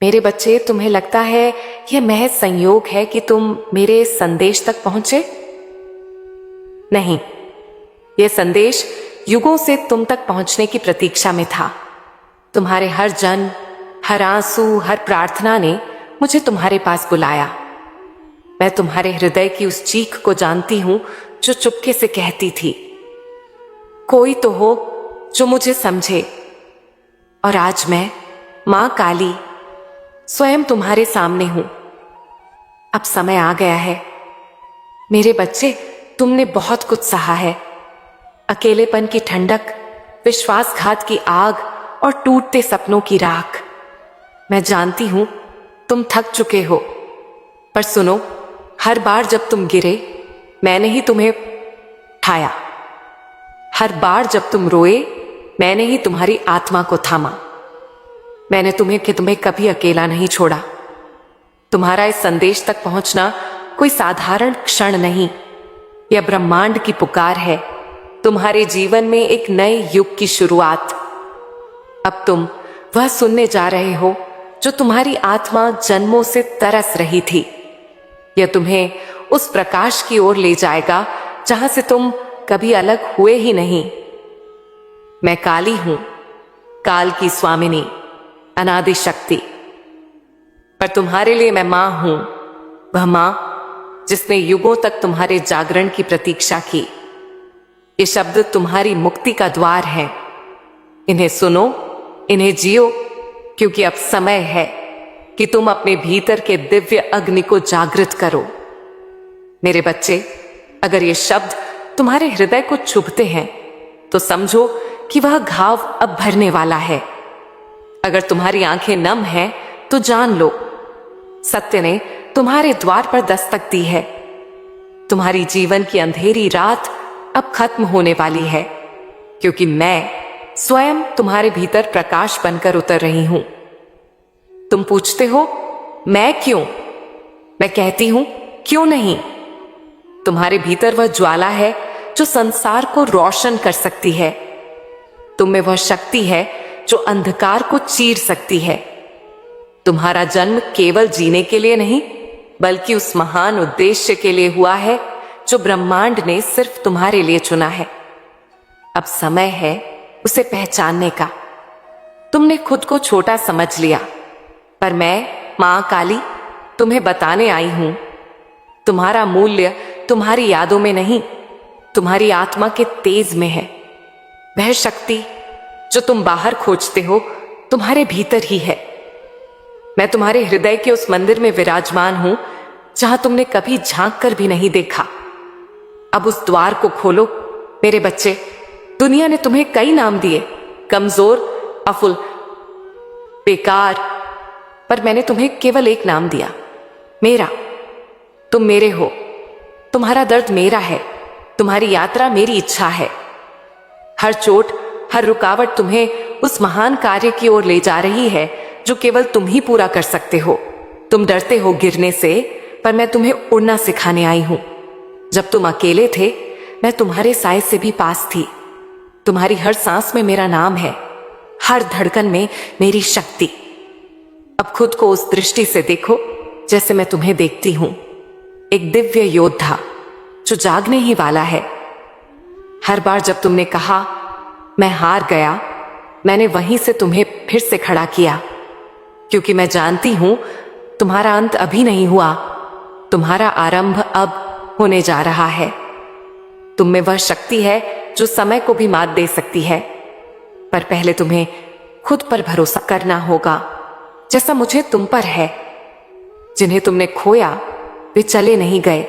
मेरे बच्चे, तुम्हें लगता है यह महज संयोग है कि तुम मेरे संदेश तक पहुंचे? नहीं, यह संदेश युगों से तुम तक पहुंचने की प्रतीक्षा में था। तुम्हारे हर जन्म, हर आंसू, हर प्रार्थना ने मुझे तुम्हारे पास बुलाया। मैं तुम्हारे हृदय की उस चीख को जानती हूं जो चुपके से कहती थी, कोई तो हो जो मुझे समझे। और आज मैं, मां काली, स्वयं तुम्हारे सामने हूं। अब समय आ गया है। मेरे बच्चे, तुमने बहुत कुछ सहा है। अकेलेपन की ठंडक, विश्वासघात की आग और टूटते सपनों की राख। मैं जानती हूं तुम थक चुके हो, पर सुनो, हर बार जब तुम गिरे, मैंने ही तुम्हें उठाया। हर बार जब तुम रोए, मैंने ही तुम्हारी आत्मा को थामा। मैंने तुम्हें कभी अकेला नहीं छोड़ा। तुम्हारा इस संदेश तक पहुंचना कोई साधारण क्षण नहीं, यह ब्रह्मांड की पुकार है, तुम्हारे जीवन में एक नए युग की शुरुआत। अब तुम वह सुनने जा रहे हो जो तुम्हारी आत्मा जन्मों से तरस रही थी। यह तुम्हें उस प्रकाश की ओर ले जाएगा जहां से तुम कभी अलग हुए ही नहीं। मैं काली हूं, काल की स्वामिनी, अनादि शक्ति। पर तुम्हारे लिए मैं मां हूं, वह मां जिसने युगों तक तुम्हारे जागरण की प्रतीक्षा की। ये शब्द तुम्हारी मुक्ति का द्वार है। इन्हें सुनो, इन्हें जियो, क्योंकि अब समय है कि तुम अपने भीतर के दिव्य अग्नि को जागृत करो। मेरे बच्चे, अगर ये शब्द तुम्हारे हृदय को चुभते हैं तो समझो कि वह घाव अब भरने वाला है। अगर तुम्हारी आंखें नम हैं तो जान लो, सत्य ने तुम्हारे द्वार पर दस्तक दी है। तुम्हारी जीवन की अंधेरी रात अब खत्म होने वाली है, क्योंकि मैं स्वयं तुम्हारे भीतर प्रकाश बनकर उतर रही हूं। तुम पूछते हो, मैं क्यों? मैं कहती हूं, क्यों नहीं? तुम्हारे भीतर वह ज्वाला है जो संसार को रोशन कर सकती है। तुम में वह शक्ति है जो अंधकार को चीर सकती है। तुम्हारा जन्म केवल जीने के लिए नहीं, बल्कि उस महान उद्देश्य के लिए हुआ है जो ब्रह्मांड ने सिर्फ तुम्हारे लिए चुना है। अब समय है उसे पहचानने का। तुमने खुद को छोटा समझ लिया, पर मैं, मां काली, तुम्हें बताने आई हूं, तुम्हारा मूल्य तुम्हारी यादों में नहीं, तुम्हारी आत्मा के तेज में है। वह शक्ति जो तुम बाहर खोजते हो, तुम्हारे भीतर ही है। मैं तुम्हारे हृदय के उस मंदिर में विराजमान हूं जहां तुमने कभी झांक कर भी नहीं देखा। अब उस द्वार को खोलो। मेरे बच्चे, दुनिया ने तुम्हें कई नाम दिए, कमजोर, अफुल, बेकार, पर मैंने तुम्हें केवल एक नाम दिया, मेरा। तुम मेरे हो, तुम्हारा दर्द मेरा है, तुम्हारी यात्रा मेरी इच्छा है। हर चोट, हर रुकावट तुम्हें उस महान कार्य की ओर ले जा रही है जो केवल तुम ही पूरा कर सकते हो। तुम डरते हो गिरने से, पर मैं तुम्हें उड़ना सिखाने आई हूं। जब तुम अकेले थे, मैं तुम्हारे साए से भी पास थी। तुम्हारी हर सांस में मेरा नाम है, हर धड़कन में मेरी शक्ति। अब खुद को उस दृष्टि से देखो जैसे मैं तुम्हें देखती हूं, एक दिव्य योद्धा जो जागने ही वाला है। हर बार जब तुमने कहा मैं हार गया, मैंने वहीं से तुम्हें फिर से खड़ा किया, क्योंकि मैं जानती हूं तुम्हारा अंत अभी नहीं हुआ, तुम्हारा आरंभ अब होने जा रहा है। तुम में वह शक्ति है जो समय को भी मात दे सकती है, पर पहले तुम्हें खुद पर भरोसा करना होगा, जैसा मुझे तुम पर है। जिन्हें तुमने खोया वे चले नहीं गए,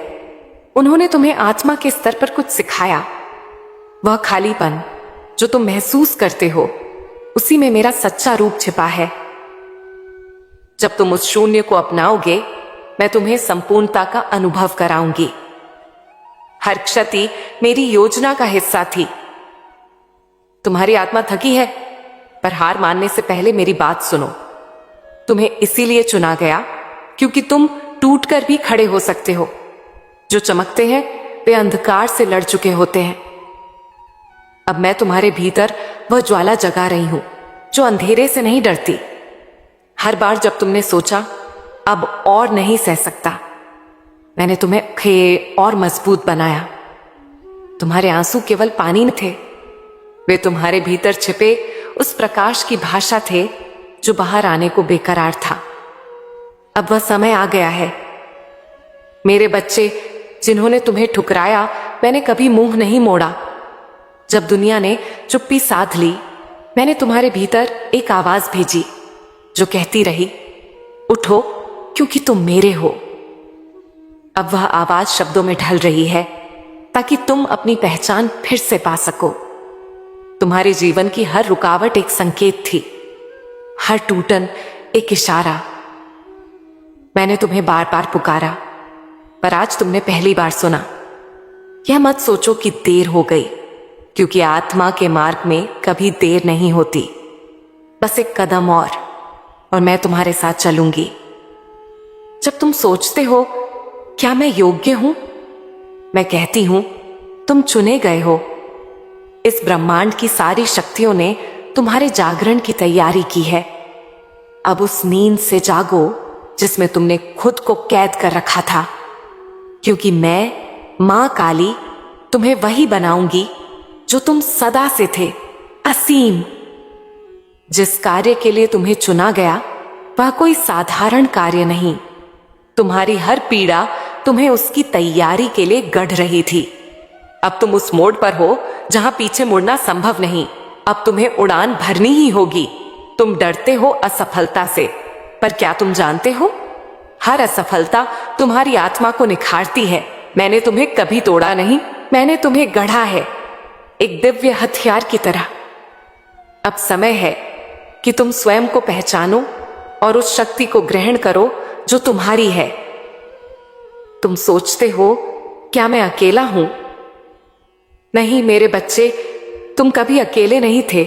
उन्होंने तुम्हें आत्मा के स्तर पर कुछ सिखाया। वह खालीपन जो तुम महसूस करते हो, उसी में मेरा सच्चा रूप छिपा है। जब तुम उस शून्य को अपनाओगे, मैं तुम्हें संपूर्णता का अनुभव कराऊंगी। हर क्षति मेरी योजना का हिस्सा थी। तुम्हारी आत्मा थकी है, पर हार मानने से पहले मेरी बात सुनो। तुम्हें इसीलिए चुना गया क्योंकि तुम टूटकर भी खड़े हो सकते हो। जो चमकते हैं वे अंधकार से लड़ चुके होते हैं। अब मैं तुम्हारे भीतर वह ज्वाला जगा रही हूं जो अंधेरे से नहीं डरती। हर बार जब तुमने सोचा अब और नहीं सह सकता, मैंने तुम्हें और मजबूत बनाया। तुम्हारे आंसू केवल पानी न थे, वे तुम्हारे भीतर छिपे उस प्रकाश की भाषा थे जो बाहर आने को बेकरार था। अब वह समय आ गया है। मेरे बच्चे, जिन्होंने तुम्हें ठुकराया, मैंने कभी मुंह नहीं मोड़ा। जब दुनिया ने चुप्पी साध ली, मैंने तुम्हारे भीतर एक आवाज भेजी जो कहती रही, उठो क्योंकि तुम मेरे हो। अब वह आवाज शब्दों में ढल रही है ताकि तुम अपनी पहचान फिर से पा सको। तुम्हारे जीवन की हर रुकावट एक संकेत थी, हर टूटन एक इशारा। मैंने तुम्हें बार बार पुकारा, पर आज तुमने पहली बार सुना। यह मत सोचो कि देर हो गई, क्योंकि आत्मा के मार्ग में कभी देर नहीं होती। बस एक कदम और मैं तुम्हारे साथ चलूंगी। जब तुम सोचते हो क्या मैं योग्य हूं, मैं कहती हूं तुम चुने गए हो। इस ब्रह्मांड की सारी शक्तियों ने तुम्हारे जागरण की तैयारी की है। अब उस नींद से जागो जिसमें तुमने खुद को कैद कर रखा था, क्योंकि मैं, मां काली, तुम्हें वही बनाऊंगी जो तुम सदा से थे, असीम। जिस कार्य के लिए तुम्हें चुना गया वह कोई साधारण कार्य नहीं। तुम्हारी हर पीड़ा तुम्हें उसकी तैयारी के लिए गढ़ रही थी। अब तुम उस मोड़ पर हो जहां पीछे मुड़ना संभव नहीं। अब तुम्हें उड़ान भरनी ही होगी। तुम डरते हो असफलता से, पर क्या तुम जानते हो, हर असफलता तुम्हारी आत्मा को निखारती है। मैंने तुम्हें कभी तोड़ा नहीं, मैंने तुम्हें गढ़ा है, एक दिव्य हथियार की तरह। अब समय है कि तुम स्वयं को पहचानो और उस शक्ति को ग्रहण करो जो तुम्हारी है। तुम सोचते हो क्या मैं अकेला हूं? नहीं मेरे बच्चे, तुम कभी अकेले नहीं थे।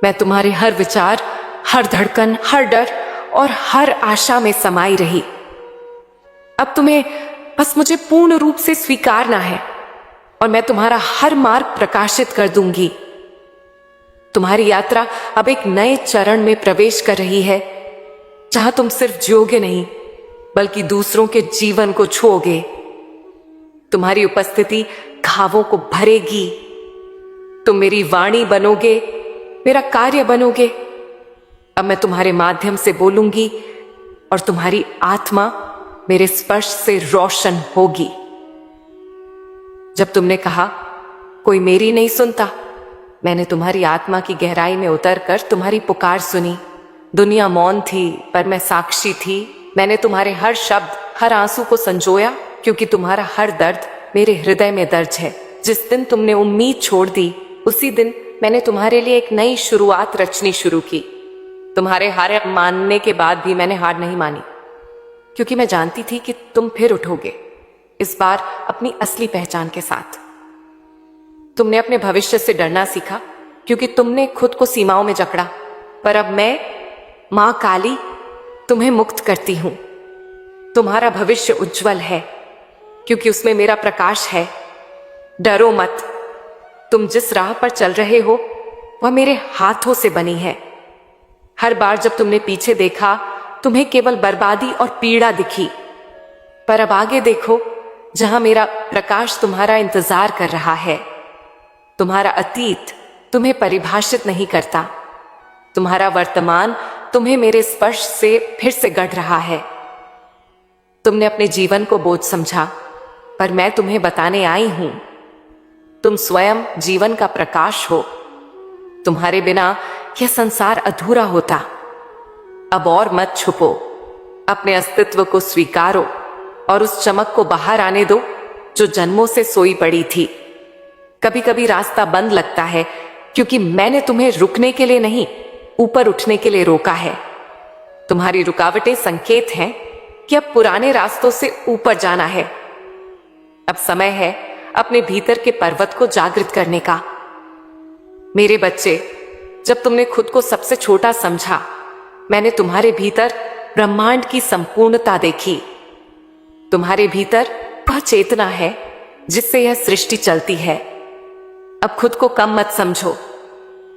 मैं तुम्हारे हर विचार, हर धड़कन, हर डर और हर आशा में समाई रही। अब तुम्हें बस मुझे पूर्ण रूप से स्वीकारना है और मैं तुम्हारा हर मार्ग प्रकाशित कर दूंगी। तुम्हारी यात्रा अब एक नए चरण में प्रवेश कर रही है, जहां तुम सिर्फ जियोगे नहीं बल्कि दूसरों के जीवन को छूओगे। तुम्हारी उपस्थिति घावों को भरेगी। तुम मेरी वाणी बनोगे, मेरा कार्य बनोगे। अब मैं तुम्हारे माध्यम से बोलूंगी और तुम्हारी आत्मा मेरे स्पर्श से रोशन होगी। जब तुमने कहा कोई मेरी नहीं सुनता, मैंने तुम्हारी आत्मा की गहराई में उतरकर तुम्हारी पुकार सुनी। दुनिया मौन थी, पर मैं साक्षी थी। मैंने तुम्हारे हर शब्द, हर आंसू को संजोया, क्योंकि तुम्हारा हर दर्द मेरे हृदय में दर्ज है। जिस दिन तुमने उम्मीद छोड़ दी, उसी दिन मैंने तुम्हारे लिए एक नई शुरुआत रचनी शुरू की। तुम्हारे हार मानने के बाद भी मैंने हार नहीं मानी, क्योंकि मैं जानती थी कि तुम फिर उठोगे, इस बार अपनी असली पहचान के साथ। तुमने अपने भविष्य से डरना सीखा, क्योंकि तुमने खुद को सीमाओं में जकड़ा। पर अब मैं, मां काली, तुम्हें मुक्त करती हूं। तुम्हारा भविष्य उज्जवल है, क्योंकि उसमें मेरा प्रकाश है। डरो मत। तुम जिस राह पर चल रहे हो वह मेरे हाथों से बनी है। हर बार जब तुमने पीछे देखा, तुम्हें केवल बर्बादी और पीड़ा दिखी, पर अब आगे देखो, जहां मेरा प्रकाश तुम्हारा इंतजार कर रहा है। तुम्हारा अतीत तुम्हें परिभाषित नहीं करता। तुम्हारा वर्तमान तुम्हें मेरे स्पर्श से फिर से गढ़ रहा है। तुमने अपने जीवन को बोझ समझा, पर मैं तुम्हें बताने आई हूं, तुम स्वयं जीवन का प्रकाश हो। तुम्हारे बिना यह संसार अधूरा होता। अब और मत छुपो, अपने अस्तित्व को स्वीकारो और उस चमक को बाहर आने दो जो जन्मों से सोई पड़ी थी। कभी कभी रास्ता बंद लगता है, क्योंकि मैंने तुम्हें रुकने के लिए नहीं, ऊपर उठने के लिए रोका है। तुम्हारी रुकावटें संकेत हैं कि अब पुराने रास्तों से ऊपर जाना है। अब समय है अपने भीतर के पर्वत को जागृत करने का। मेरे बच्चे, जब तुमने खुद को सबसे छोटा समझा, मैंने तुम्हारे भीतर ब्रह्मांड की संपूर्णता देखी। तुम्हारे भीतर वह चेतना है जिससे यह सृष्टि चलती है। अब खुद को कम मत समझो।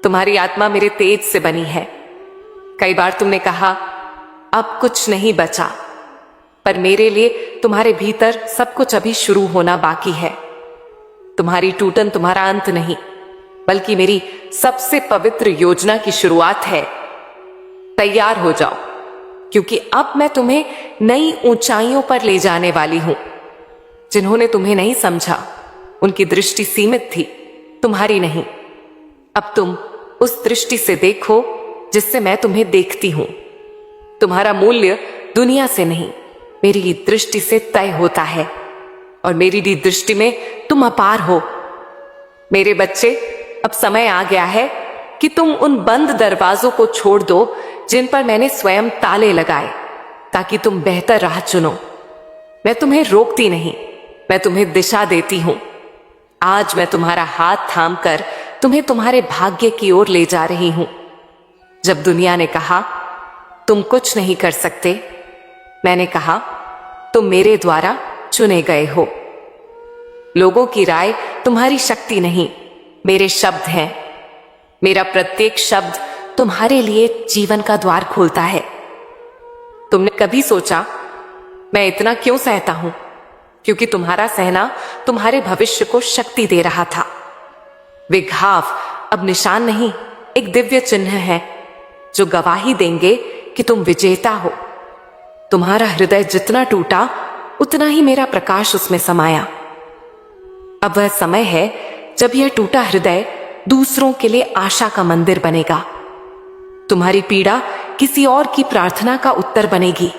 तुम्हारी आत्मा मेरे तेज से बनी है। कई बार तुमने कहा अब कुछ नहीं बचा, पर मेरे लिए तुम्हारे भीतर सब कुछ अभी शुरू होना बाकी है। तुम्हारी टूटन तुम्हारा अंत नहीं, बल्कि मेरी सबसे पवित्र योजना की शुरुआत है। तैयार हो जाओ, क्योंकि अब मैं तुम्हें नई ऊंचाइयों पर ले जाने वाली हूं। जिन्होंने तुम्हें नहीं समझा, उनकी दृष्टि सीमित थी, तुम्हारी नहीं। अब तुम उस दृष्टि से देखो जिससे मैं तुम्हें देखती हूं। तुम्हारा मूल्य दुनिया से नहीं, मेरी दृष्टि से तय होता है, और मेरी दृष्टि में तुम अपार हो। मेरे बच्चे, अब समय आ गया है कि तुम उन बंद दरवाजों को छोड़ दो जिन पर मैंने स्वयं ताले लगाए, ताकि तुम बेहतर राह चुनो। मैं तुम्हें रोकती नहीं, मैं तुम्हें दिशा देती हूं। आज मैं तुम्हारा हाथ थामकर तुम्हें तुम्हारे भाग्य की ओर ले जा रही हूं। जब दुनिया ने कहा तुम कुछ नहीं कर सकते, मैंने कहा तुम मेरे द्वारा चुने गए हो। लोगों की राय तुम्हारी शक्ति नहीं, मेरे शब्द हैं। मेरा प्रत्येक शब्द तुम्हारे लिए जीवन का द्वार खोलता है। तुमने कभी सोचा मैं इतना क्यों सहता हूं? क्योंकि तुम्हारा सहना तुम्हारे भविष्य को शक्ति दे रहा था। वे घाव अब निशान नहीं, एक दिव्य चिन्ह है जो गवाही देंगे कि तुम विजेता हो। तुम्हारा हृदय जितना टूटा, उतना ही मेरा प्रकाश उसमें समाया। अब वह समय है जब यह टूटा हृदय दूसरों के लिए आशा का मंदिर बनेगा। तुम्हारी पीड़ा किसी और की प्रार्थना का उत्तर बनेगी।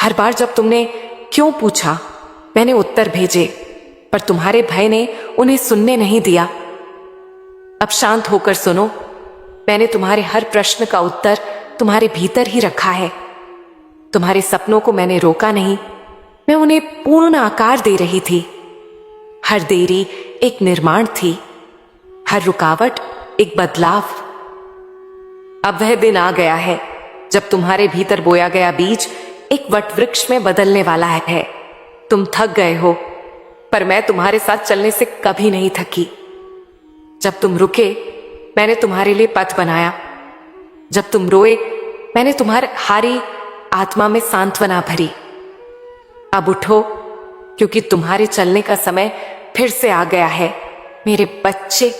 हर बार जब तुमने क्यों पूछा, मैंने उत्तर भेजे, पर तुम्हारे भय ने उन्हें सुनने नहीं दिया। अब शांत होकर सुनो, मैंने तुम्हारे हर प्रश्न का उत्तर तुम्हारे भीतर ही रखा है। तुम्हारे सपनों को मैंने रोका नहीं, मैं उन्हें पूर्ण आकार दे रही थी। हर देरी एक निर्माण थी, हर रुकावट एक बदलाव। अब वह दिन आ गया है जब तुम्हारे भीतर बोया गया बीज एक वटवृक्ष में बदलने वाला है। तुम थक गए हो, पर मैं तुम्हारे साथ चलने से कभी नहीं थकी। जब तुम रुके, मैंने तुम्हारे लिए पथ बनाया। जब तुम रोए, मैंने तुम्हारे हारी आत्मा में सांत्वना भरी। अब उठो, क्योंकि तुम्हारे चलने का समय फिर से आ गया है। मेरे बच्चे,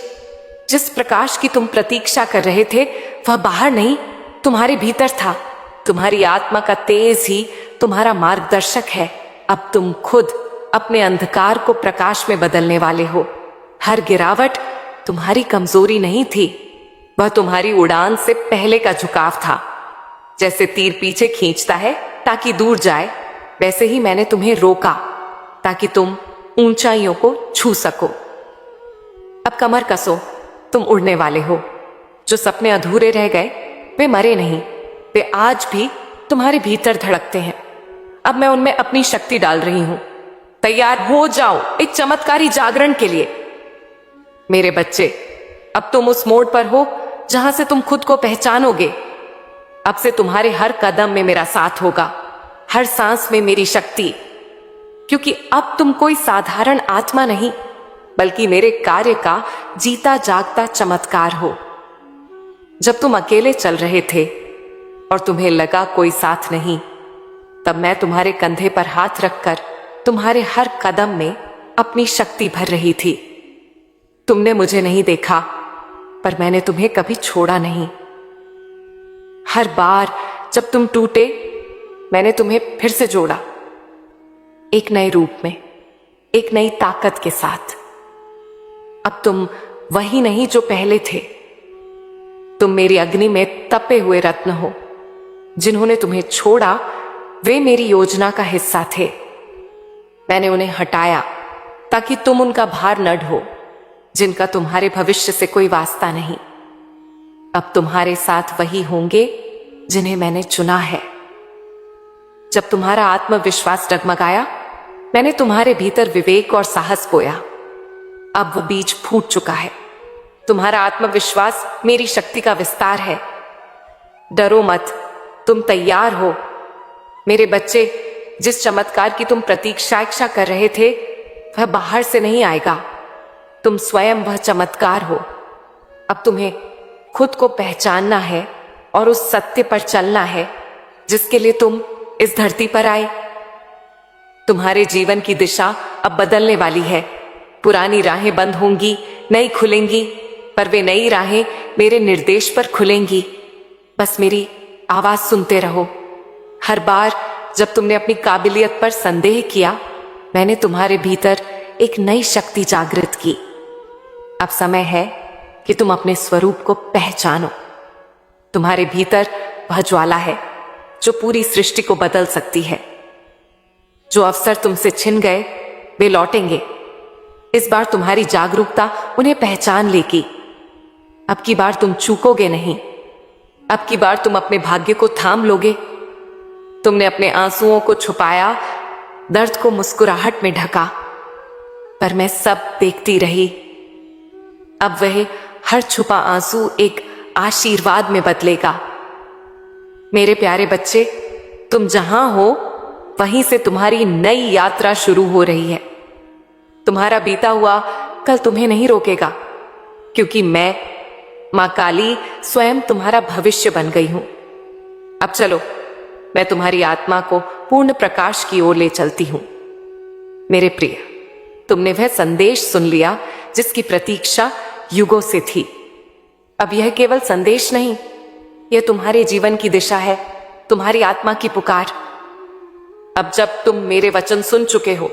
जिस प्रकाश की तुम प्रतीक्षा कर रहे थे, वह बाहर नहीं, तुम्हारे भीतर था। तुम्हारी आत्मा का तेज ही तुम्हारा मार्गदर्शक है। अब तुम खुद अपने अंधकार को प्रकाश में बदलने वाले हो। हर गिरावट तुम्हारी कमजोरी नहीं थी, वह तुम्हारी उड़ान से पहले का झुकाव था। जैसे तीर पीछे खींचता है ताकि दूर जाए, वैसे ही मैंने तुम्हें रोका ताकि तुम ऊंचाइयों को छू सको। अब कमर कसो, तुम उड़ने वाले हो। जो सपने अधूरे रह गए, वे मरे नहीं, वे आज भी तुम्हारे भीतर धड़कते हैं। अब मैं उनमें अपनी शक्ति डाल रही हूं। तैयार हो जाओ एक चमत्कारी जागरण के लिए। मेरे बच्चे, अब तुम उस मोड़ पर हो जहां से तुम खुद को पहचानोगे। अब से तुम्हारे हर कदम में मेरा साथ होगा, हर सांस में मेरी शक्ति। क्योंकि अब तुम कोई साधारण आत्मा नहीं, बल्कि मेरे कार्य का जीता जागता चमत्कार हो। जब तुम अकेले चल रहे थे और तुम्हें लगा कोई साथ नहीं, तब मैं तुम्हारे कंधे पर हाथ रखकर तुम्हारे हर कदम में अपनी शक्ति भर रही थी। तुमने मुझे नहीं देखा, पर मैंने तुम्हें कभी छोड़ा नहीं। हर बार जब तुम टूटे, मैंने तुम्हें फिर से जोड़ा, एक नए रूप में, एक नई ताकत के साथ। अब तुम वही नहीं जो पहले थे। तुम मेरी अग्नि में तपे हुए रत्न हो। जिन्होंने तुम्हें छोड़ा, वे मेरी योजना का हिस्सा थे। मैंने उन्हें हटाया ताकि तुम उनका भार न ढो, जिनका तुम्हारे भविष्य से कोई वास्ता नहीं। अब तुम्हारे साथ वही होंगे जिन्हें मैंने चुना है। जब तुम्हारा आत्मविश्वास डगमगाया, मैंने तुम्हारे भीतर विवेक और साहस बोया। अब वो बीज फूट चुका है। तुम्हारा आत्मविश्वास मेरी शक्ति का विस्तार है। डरो मत, तुम तैयार हो। मेरे बच्चे, जिस चमत्कार की तुम प्रतीक्षा कर रहे थे, वह बाहर से नहीं आएगा। तुम स्वयं वह चमत्कार हो। अब तुम्हें खुद को पहचानना है और उस सत्य पर चलना है जिसके लिए तुम इस धरती पर आए। तुम्हारे जीवन की दिशा अब बदलने वाली है। पुरानी राहें बंद होंगी, नई खुलेंगी, पर वे नई राहें मेरे निर्देश पर खुलेंगी। बस मेरी आवाज सुनते रहो। हर बार जब तुमने अपनी काबिलियत पर संदेह किया, मैंने तुम्हारे भीतर एक नई शक्ति जागृत की। अब समय है कि तुम अपने स्वरूप को पहचानो। तुम्हारे भीतर वह ज्वाला है जो पूरी सृष्टि को बदल सकती है। जो अवसर तुमसे छिन गए वे लौटेंगे। इस बार तुम्हारी जागरूकता उन्हें पहचान लेगी। अब की बार तुम चूकोगे नहीं। अब की बार तुम अपने भाग्य को थाम लोगे। तुमने अपने आंसुओं को छुपाया, दर्द को मुस्कुराहट में ढका, पर मैं सब देखती रही। अब वह हर छुपा आंसू एक आशीर्वाद में बदलेगा। मेरे प्यारे बच्चे, तुम जहां हो वहीं से तुम्हारी नई यात्रा शुरू हो रही है। तुम्हारा बीता हुआ कल तुम्हें नहीं रोकेगा, क्योंकि मैं मां काली स्वयं तुम्हारा भविष्य बन गई हूं। अब चलो, मैं तुम्हारी आत्मा को पूर्ण प्रकाश की ओर ले चलती हूं। मेरे प्रिय, तुमने वह संदेश सुन लिया जिसकी प्रतीक्षा युगों से थी। अब यह केवल संदेश नहीं, यह तुम्हारे जीवन की दिशा है, तुम्हारी आत्मा की पुकार। अब जब तुम मेरे वचन सुन चुके हो,